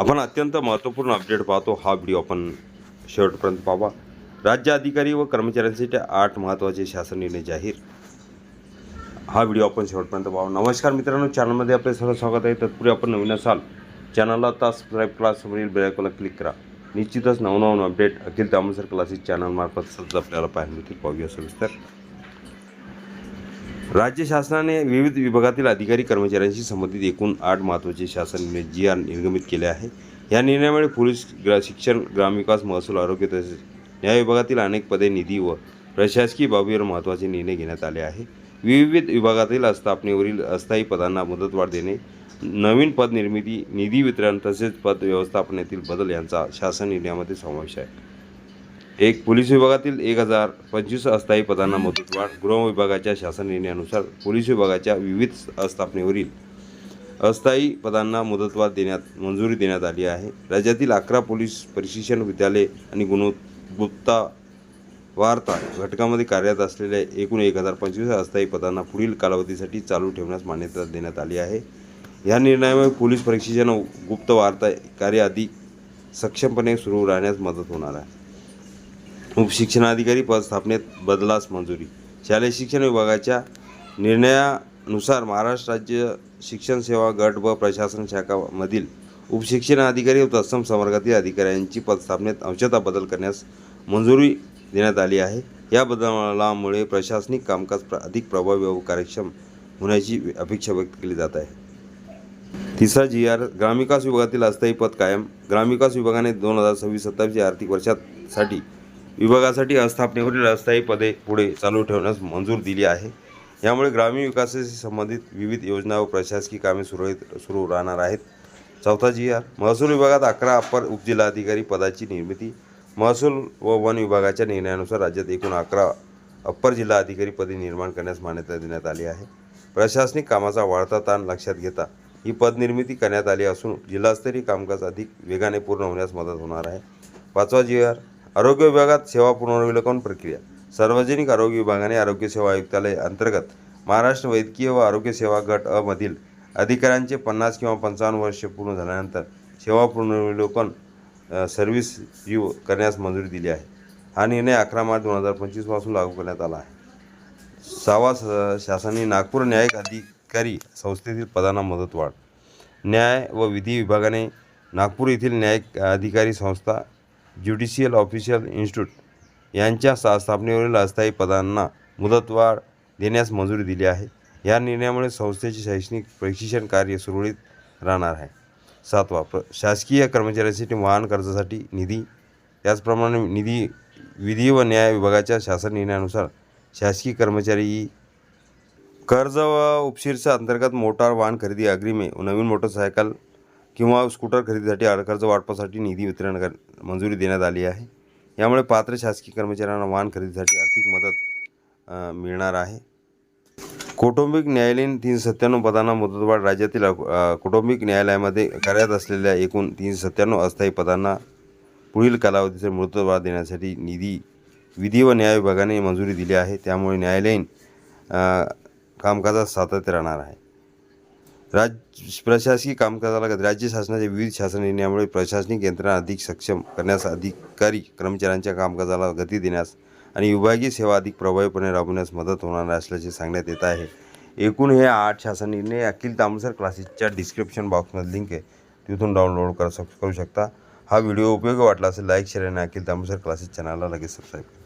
आपण अत्यंत महत्त्वपूर्ण अपडेट पाहतो. हा व्हिडिओ आपण शेवटपर्यंत पाहा. राज्य अधिकारी व कर्मचाऱ्यांसाठी 8 महत्त्वाचे शासन निर्णय जाहीर. हा व्हिडिओ आपण शेवटपर्यंत पाहा. नमस्कार मित्रांनो, चॅनलमध्ये आपले सर्व स्वागत आहे. तत्पूर्वी आपण नवीन असाल चॅनलला आता सबस्क्राईब करा, समोरील बेल आयकॉनला क्लिक करा. निश्चितच नवनवीन अपडेट अखिल तांबेसर क्लासेस चॅनलमार्फत सतत आपल्याला पाहायला मिळतील. पाहूया सविस्तर. राज्य शासनाने विविध विभागातील अधिकारी कर्मचाऱ्यांशी संबंधित एकूण 8 महत्त्वाचे शासन निर्णय जी.आर निर्गमित केले आहे. या निर्णयामुळे पोलीस, शिक्षण, ग्रामविकास, महसूल, आरोग्य तसेच न्याय विभागातील अनेक पदे, निधी व प्रशासकीय बाबीवर महत्त्वाचे निर्णय घेण्यात आले आहे. विविध विभागातील स्थापनेवरील अस्थायी पदांना मुदतवाढ देणे, नवीन पद निर्मिती, निधी वितरण तसेच पद व्यवस्थापनातील बदल यांचा शासन निर्णयामध्ये समावेश आहे. पोलीस विभागातील 1025 अस्थायी पदांना मुदतवाढ. गृह विभागाच्या शासन निर्णयानुसार पोलीस विभागाच्या विविध स्थापनेवरील अस्थायी पदांना मुदतवाढ मंजुरी देण्यात आली आहे. राज्यातील 11 पोलीस प्रशिक्षण विद्यालय आणि गुणवत्ता घटकामध्ये कार्यरत असलेल्या एकूण 1025 अस्थायी पदांना पुढील कालावधीसाठी चालू ठेवण्यास मान्यता देण्यात आली आहे. या निर्णयामुळे पोलीस प्रशिक्षण व गुप्तवार्ता कार्य अधिक सक्षमपणे सुरू राहण्यास मदत होणार आहे. उपशिक्षणाधिकारी पद स्थापनेत बदलास मंजुरी. शालेय शिक्षण विभागाच्या निर्णयानुसार महाराष्ट्र राज्य शिक्षण सेवा गट व प्रशासन शाखामधील उपशिक्षणाधिकारी व तत्सम संवर्गातील अधिकाऱ्यांची पदस्थापनेत अंशतः बदल करण्यास मंजुरी देण्यात आली आहे. या बदलामुळे प्रशासनिक कामकाज अधिक प्रभावी व कार्यक्षम होण्याची अपेक्षा व्यक्त केली जात आहे. तिसरा जी.आर. ग्रामविकास विभागातील अस्थायी पद कायम. ग्रामविकास विभागाने 2026-27 या आर्थिक वर्षासाठी विभागासाठी स्थापनेवरील अस्थायी पदे पुढे चालू ठेवण्यास मंजूरी दिली आहे. यामुळे ग्रामीण विकासाशी संबंधित विविध योजना व प्रशासकीय कामे सुरू राहणार आहेत. चौथा जी.आर. महसूल विभागात 11 अप्पर उपजिल्हाधिकारी पदाची निर्मिती. महसूल व वन विभागाच्या निर्णयानुसार राज्यात एकूण 11 अप्पर जिल्हाधिकारी पदे निर्माण करण्यास मान्यता देण्यात आली आहे. प्रशासनिक कामाचा वाढता ताण लक्षात घेता ही पद निर्मिती करण्यात आली असून जिल्हास्तरीय कामकाज अधिक वेगाने पूर्ण होण्यास मदत होणार आहे. पाचवा जी.आर. आरोग्य विभागात सेवा पुनर्विलोकन प्रक्रिया. सार्वजनिक आरोग्य विभागाने आरोग्य सेवा आयुक्तालय अंतर्गत महाराष्ट्र वैद्यकीय व आरोग्य सेवा गट अ मधील अधिकाऱ्यांचे 50 किंवा 55 वर्षे पूर्ण झाल्यानंतर सेवा पुनर्विलोकन सर्व्हिस रिव्ह्यू करण्यास मंजुरी दिली आहे. हा निर्णय 11 मार्च 2025 पासून लागू करण्यात आला आहे. 6वा शासनाने नागपूर न्यायिक अधिकारी संस्थेतील पदांना मुदतवाढ. न्याय व विधी विभागाने नागपूर येथील न्यायिक अधिकारी संस्था, ज्युडिशियल ऑफिशियल इन्स्टिट्यूट यांच्या स्थापनेवरील अस्थायी पदांना मुदतवाढ देण्यास मंजुरी दिली आहे. या निर्णयामुळे संस्थेचे शैक्षणिक प्रशिक्षण कार्य सुरळीत राहणार आहे. 7वा शासकीय कर्मचाऱ्यांसाठी वाहन कर्जासाठी निधी. त्याचप्रमाणे विधी व न्याय विभागाच्या शासन निर्णयानुसार शासकीय कर्मचारी कर्ज व उपशीर्षा अंतर्गत मोटार वाहन खरेदी अग्रिमे, नवीन मोटरसायकल किंवा स्कूटर खरेदीसाठी कर्ज वाटपासाठी निधी वितरण मंजुरी देण्यात आली आहे. यामुळे पात्र शासकीय कर्मचाऱ्यांना वाहन खरेदीसाठी आर्थिक मदत मिळणार आहे. कौटुंबिक न्यायालयीन 397 पदांना मुदतवाढ. राज्यातील कौटुंबिक न्यायालयामध्ये कार्यरत असलेल्या एकूण 397 अस्थायी पदांना पुढील कालावधीसाठी मुदतवाढ देण्यासाठी विधी व न्याय विभागाने मंजुरी दिली आहे. त्यामुळे न्यायालयीन कामकाजात सातत्य राहणार आहे. प्रशासकीय कामकाजाला राज्य शासनाच्या विविध शासन निर्णयामुळे प्रशासनिक यंत्रणा अधिक सक्षम करण्यास, अधिकारी कर्मचाऱ्यांच्या कामकाजाला गती देण्यास आणि विभागीय सेवा अधिक प्रभावीपणे राबवण्यास मदत होणार असल्याचे सांगण्यात येत आहे. एकूण हे 8 शासन निर्णय अखिल तांबेसर क्लासेसच्या डिस्क्रिप्शन बॉक्समध्ये लिंक आहे, तिथून डाउनलोड करू शकता. हा व्हिडिओ उपयोगी वाटला असेल लाईक, शेअर आणि अखिल तांबेसर क्लासेस चॅनलला लगेच सबस्क्राईब करा.